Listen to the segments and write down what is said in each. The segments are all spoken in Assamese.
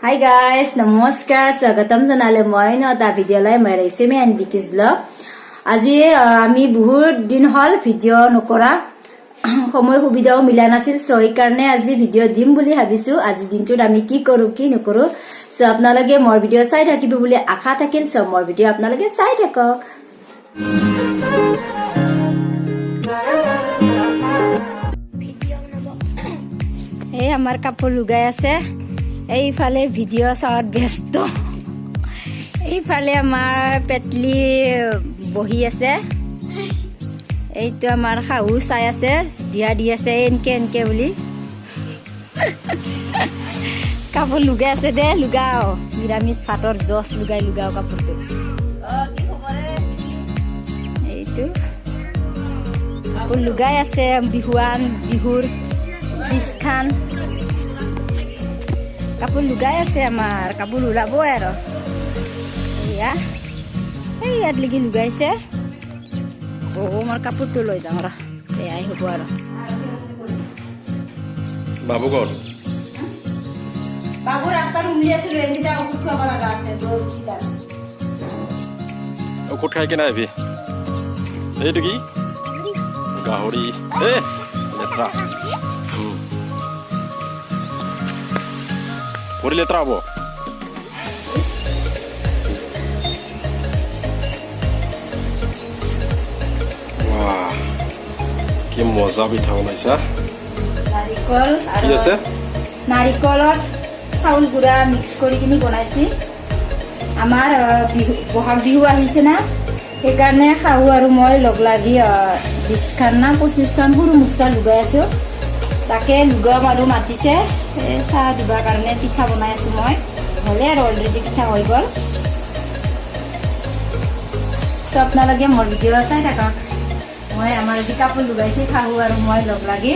Hi guys, নমস্কাৰ স্বাগতম জনালে মই নটা ভিডিঅ'লৈ মই ৰেচিমি এণ্ড বিকিজ ব্লগ। আজি আমি বহুত দিন হল ভিডিঅ' নকৰা সময় সুবিধাও মিলা নাছিল সো এই কাৰণে আজি ভিডিঅ' দিম বুলি ভাবিছো। আজি দিনটোত আমি কি কৰো কি নকৰো সো আপোনালোকে মোৰ ভিডিঅ' চাই থাকিব বুলি আশা থাকিল। সো মোৰ ভিডিঅ' আপোনালোকে চাই থাকক। এই আমাৰ কাপোৰ লুগাই আছে, এইফালে ভিডিঅ' চাওয়াত ব্যস্ত, এইফালে আমাৰ পেটলি বহি আছে, এইটো আমাৰ শাহু চাই আছে, দিয়া দি আছে এনকে এনকে বুলি। কাপোৰ লুগাই আছে দে, লুগাও নিৰামিষ ভাতৰ জচ লুগাও কাপোৰটো। এইটো কাপোৰ লুগাই আছে, বিহুৰ বিছখান কাপোৰ লুগাই আছে, আমাৰ কাপোৰ ওলাবই আৰু এয়া এই ইয়াত লাগি লুগাইছে। মোৰ কাপোৰটো লৈ যাওঁ ৰ, এয়াই হ'ব আৰু। বাবু ক'ত? বাবু ৰাস্তাত উলিয়াইছিলো, এনে যা ঔষধ খুৱাব লগা আছে। ঔষধ খাই কেনে আহিবি? এইটো কি গাহৰি? লেতেৰা পৰি লেতেৰা হ'ব। কি মজা পিঠা বনাইছা। নাৰিকল কি আছে? নাৰিকলত চাউল গুড়া মিক্স কৰি কিনি বনাইছি। আমাৰ বহাগ বিহু আহিছে না, সেইকাৰণে শাহু আৰু মই লগ লাগি 20খান না 25খান সৰু মিক্সাৰ লুগাই আছো। তাকে লুগাম আৰু মাতিছে চাহ দিবৰ কাৰণে পিঠা বনাই আছো মই। হ'লে আৰু অলৰেডি পিঠা হৈ গ'ল। চ' আপোনালোকে মোৰ ভিডিঅ' চাই থাকক। মই আমাৰ যি কাপোৰ লুগাইছে শাহু আৰু মই লগ লাগি,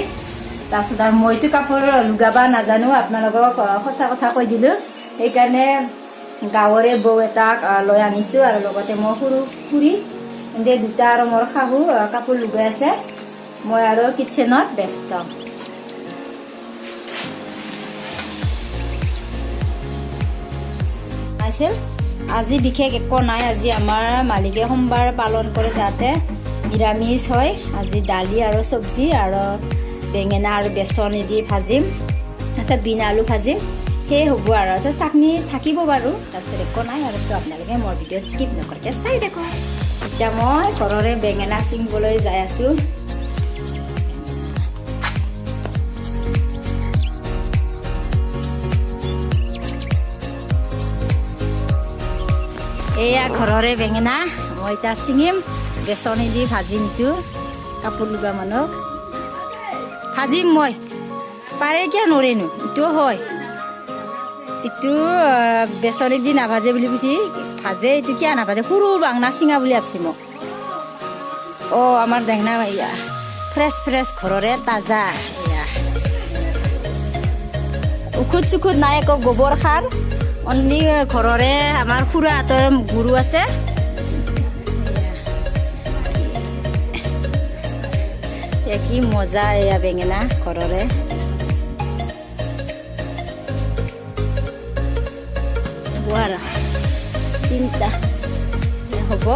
তাৰপিছত আৰু মইতো কাপোৰ লুগাবা নাজানো, আপোনালোকক সঁচা কথা কৈ দিলো। সেইকাৰণে গাঁৱৰে বৌ এটাক লৈ আনিছো আৰু লগতে মই সৰু খুৰী এনে দুটা আৰু মোৰ শাহু কাপোৰ লুগাই আছে। মই আৰু কিটচেনত ব্যস্ত। আজি বিশেষ একো নাই। আজি আমাৰ মালিকে সোমবাৰ পালন কৰে, যাতে নিৰামিষ হয়। আজি দালি আৰু চব্জি আৰু বেঙেনা আৰু বেচন দি ভাজিম, তাৰপিছত বিন আলু ভাজিম, সেই হ'ব আৰু চাটনি থাকিব বাৰু। তাৰপিছত একো নাই আৰু। চ' আপোনালোকে মোৰ ভিডিঅ' স্কিপ নকৰাকৈ চাই দেখো। এতিয়া মই ঘৰৰে বেঙেনা ছিঙিবলৈ যাই আছো। এয়া ঘৰৰে বেঙেনা মই এতিয়া ছিঙিম, বেচনি দি ভাজিম। ইটো কাপোৰ লুগা মানুহক ভাজিম মই, পাৰে কিয় নৰেনো। ইটো হয়, ইটো বেচনি দি নাভাজে বুলি কৈছি, ভাজে। এইটো কিয় নাভাজে, সৰু বাংনা চিঙা বুলি ভাবছি মোক। আমাৰ বেঙেনা এয়া ফ্ৰেছ ঘৰৰে তাজা। এয়া ঔষধ চুখুধ নাই, একো গোবৰ সাৰ, অনলি ঘৰৰে আমাৰ খুৰাহঁতৰ গৰু আছে। কি মজা এয়া বেঙেনা ঘৰৰে। তিনিটা হ'ব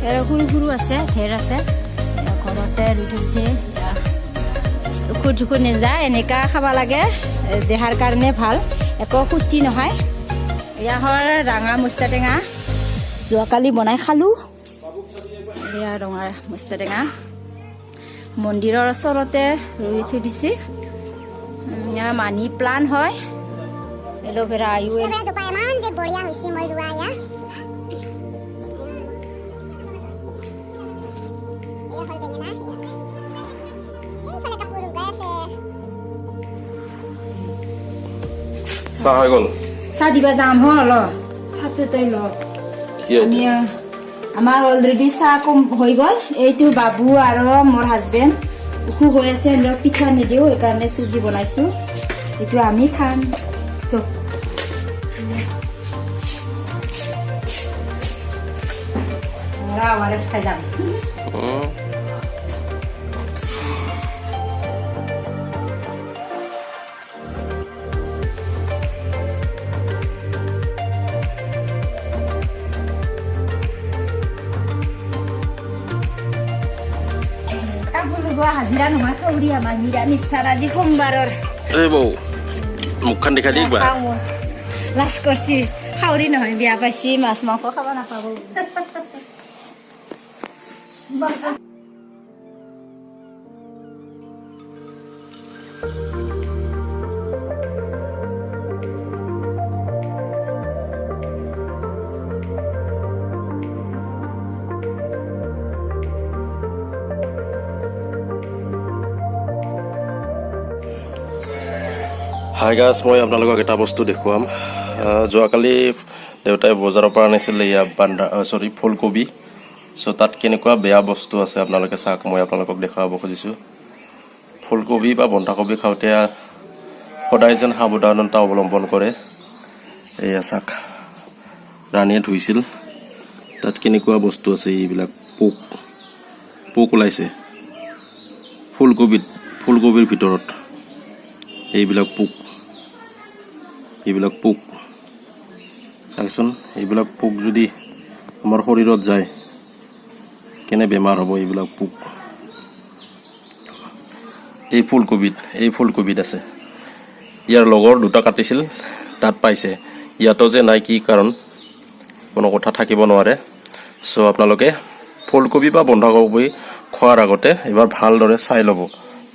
আৰু সৰু আছে, ঢেৰ আছে। ঘৰতে ৰুই থৈছে। ঔষধ চুখুধ নেযায়, এনেকা খাব লাগে, দেহাৰ কাৰণে ভাল, একো ক্ষতি নহয়। এয়া হ'ল ৰঙা মস্তা টেঙা, যোৱাকালি বনাই খালোঁ। এয়া ৰঙা মস্তা টেঙা মন্দিৰৰ ওচৰতে ৰুই থৈ দিছে। মানি প্লান হয়, এল'ভেৰা আয়ু চাহ হৈ গ'ল। চাহ দিবা যাম হ'ল, চাহটো তই ল। আমাৰ অলৰেডি চাহ কম হৈ গ'ল। এইটো বাবু আৰু মোৰ হাজবেণ্ড অসুখ হৈ আছে, পিঠা নিদিওঁ, সেইকাৰণে চুজি বনাইছো। এইটো আমি খাম। খাই যাম। হাজিৰা নহয় খৌৰি আমাৰ নিৰামিষ খাৰ আজি সোমবাৰৰ এই বৌ মুখখন দেখা দি একবাৰ লাজ কৰিছি খাউৰি নহয় বিয়া পাইছি মাছ মাংস খাব নাপাব হাই গাছ মই আপোনালোকক এটা বস্তু দেখুৱাম যোৱাকালি দেউতাই বজাৰৰ পৰা আনিছিলে ইয়া ফুলকবি চ' তাত কেনেকুৱা বেয়া বস্তু আছে আপোনালোকে চাওক মই আপোনালোকক দেখুৱাব খুজিছোঁ ফুলকবি বা বন্ধাকবি খাওঁতে সদায় যেন সাৱধানতা অৱলম্বন কৰে এয়া চাওক ৰাণীয়ে ধুইছিল তাত কেনেকুৱা বস্তু আছে এইবিলাক পোক ওলাইছে ফুলকবিৰ ভিতৰত এইবিলাক পোক চাওকচোন এইবিলাক পোক যদি আমাৰ শৰীৰত যায় কেনে বেমাৰ হ'ব এইবিলাক পোক এই ফুলকবিত আছে ইয়াৰ লগৰ দুটা কাটিছিল তাত পাইছে ইয়াতো যে নাই কি কাৰণ কোনো কথা থাকিব নোৱাৰে চ' আপোনালোকে ফুলকবি বা বন্ধাকবি খোৱাৰ আগতে এবাৰ ভালদৰে চাই ল'ব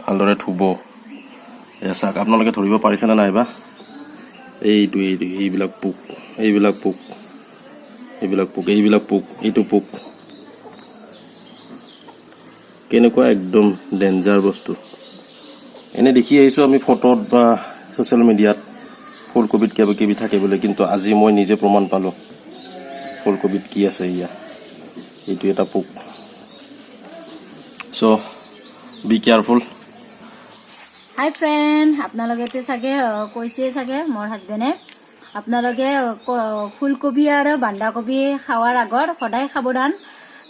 ভালদৰে ধুব চাওক আপোনালোকে ধৰিব পাৰিছেনে নাইবা এইবিলাক পোক এইটো পোক কেনেকুৱা একদম ডেঞ্জাৰ বস্তু এনে দেখি আহিছোঁ আমি ফটোত বা ছ'চিয়েল মিডিয়াত ফুলকবিত কিবা কিবি থাকে বুলি কিন্তু আজি মই নিজে প্ৰমাণ পালোঁ ফুলকবিত কি আছে এইটো এটা পোক চ' বি কেয়াৰফুল হাই ফ্ৰেণ্ড আপোনালোকেতো চাগে কৈছে চাগে মোৰ হাজবেণ্ডে আপোনালোকে ফুলকবি আৰু বন্ধাকবি খোৱাৰ আগত সদায় সাৱধান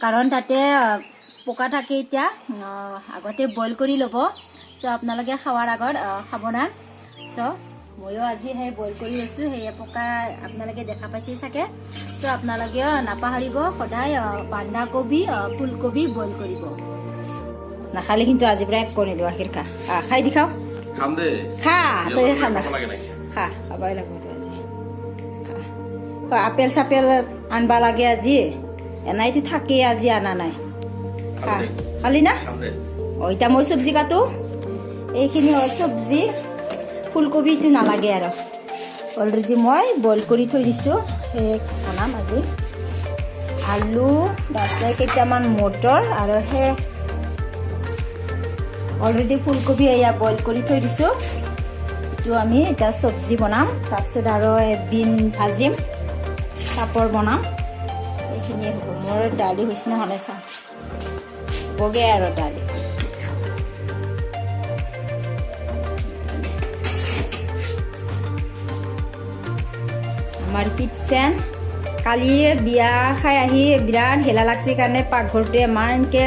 কাৰণ তাতে পোকা থাকে এতিয়া আগতে বইল কৰি ল'ব চ' আপোনালোকে খোৱাৰ আগত সাৱধান চ' ময়ো আজি সেই বইল কৰি আছোঁ সেয়ে পোকা আপোনালোকে দেখা পাইছে চাগে চ' আপোনালোকেও নাপাহৰিব সদায় বন্ধাকবি ফুলকবি বইল কৰিব নাখালে কিন্তু আজিৰ পৰা এক কণী দিওঁ আখিৰ খাই দি খাওঁ খাম দে খা তই খা না খা খাবই লাগিব তই আজি খা আপেল চাপেল আনবা লাগে আজি এনাইতো থাকেই আজি আনা নাই খা খালি না এতিয়া মই চব্জি কাটো এইখিনি হ'ল চব্জি ফুলকবিটো নালাগে আৰু অলৰেডি মই বইল কৰি থৈ দিছোঁ সেই বনাম আজি আলু তাৰপিছত কেইটামান মটৰ আৰু সেই অলৰেডি ফুলকবি এয়া বইল কৰি থৈ দিছোঁ এইটো আমি এতিয়া চব্জি বনাম তাৰপিছত আৰু বিন ভাজিম পাপৰ বনাম এইখিনিয়ে হ'ব মোৰ দালি হৈছে নহ'লে চাওঁ বগে আৰু দালি আমাৰ কিটচেন কালি বিয়া খাই আহি বিৰাট হেলা লাগছে কাৰণে পাকঘৰটো ইমানকৈ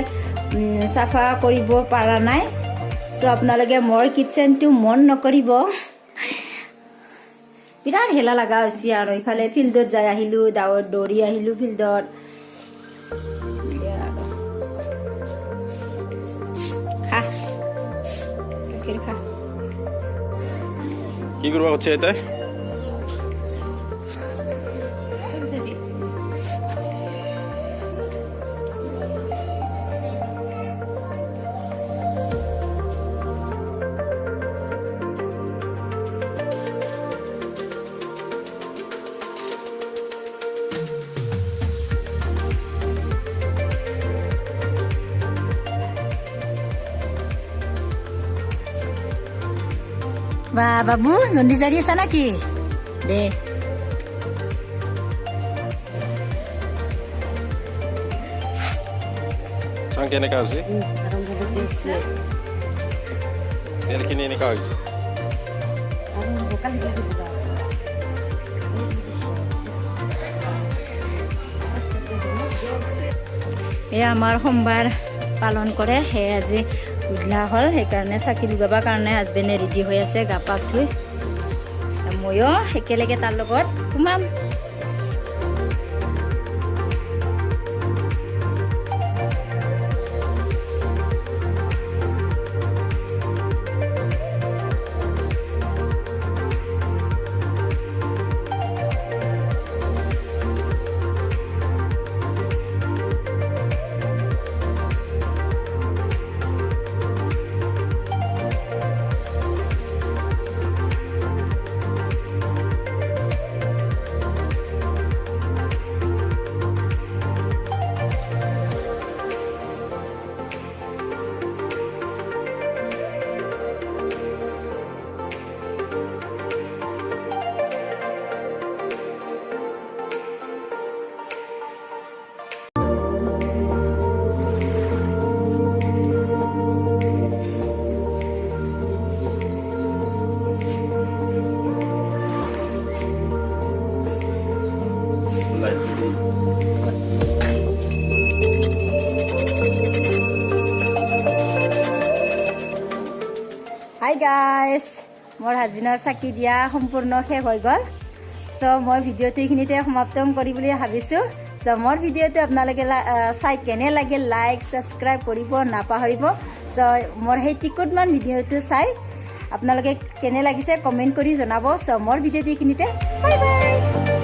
চাফা কৰিব পৰা নাই চ' আপোনালোকে মোৰ কিটচেনটো মন নকৰিব বিৰাট হেলা লগা হৈছে আৰু ইফালে ফিল্ডত যাই আহিলোঁ দৌৰি আহিলোঁ ফিল্ডত খা গাখীৰ খা কি কৰিব খুজিছে এতিয়া বা বাবু জন্দি জাৰি আছা নেকি দে চাং কেনেকুৱা হৈছে তেলখিনি এনেকুৱা হৈছে এয়া আমাৰ সোমবাৰ পালন কৰে সেয়ে আজি উজলা হ'ল সেইকাৰণে চাকি লগাবৰ কাৰণে হাজবেণ্ডে ৰেডি হৈ আছে গা পা ধুই ময়ো একেলগে তাৰ লগত সোমাম হাই গাইজ, মোৰ হাজবেণ্ডৰ চাকি দিয়া সম্পূৰ্ণ শেষ হৈ গ'ল। চ' মই ভিডিঅ'টো এইখিনিতে সমাপ্ত কৰি বুলি ভাবিছোঁ। চ' মোৰ ভিডিঅ'টো আপোনালোকে চাই কেনে লাগে লাইক ছাবস্ক্ৰাইব কৰিব নাপাহৰিব। চ' মোৰ সেই টিকটমান ভিডিঅ'টো চাই আপোনালোকে কেনে লাগিছে কমেণ্ট কৰি জনাব। চ' মোৰ ভিডিঅ'টো এইখিনিতে বাই বাই।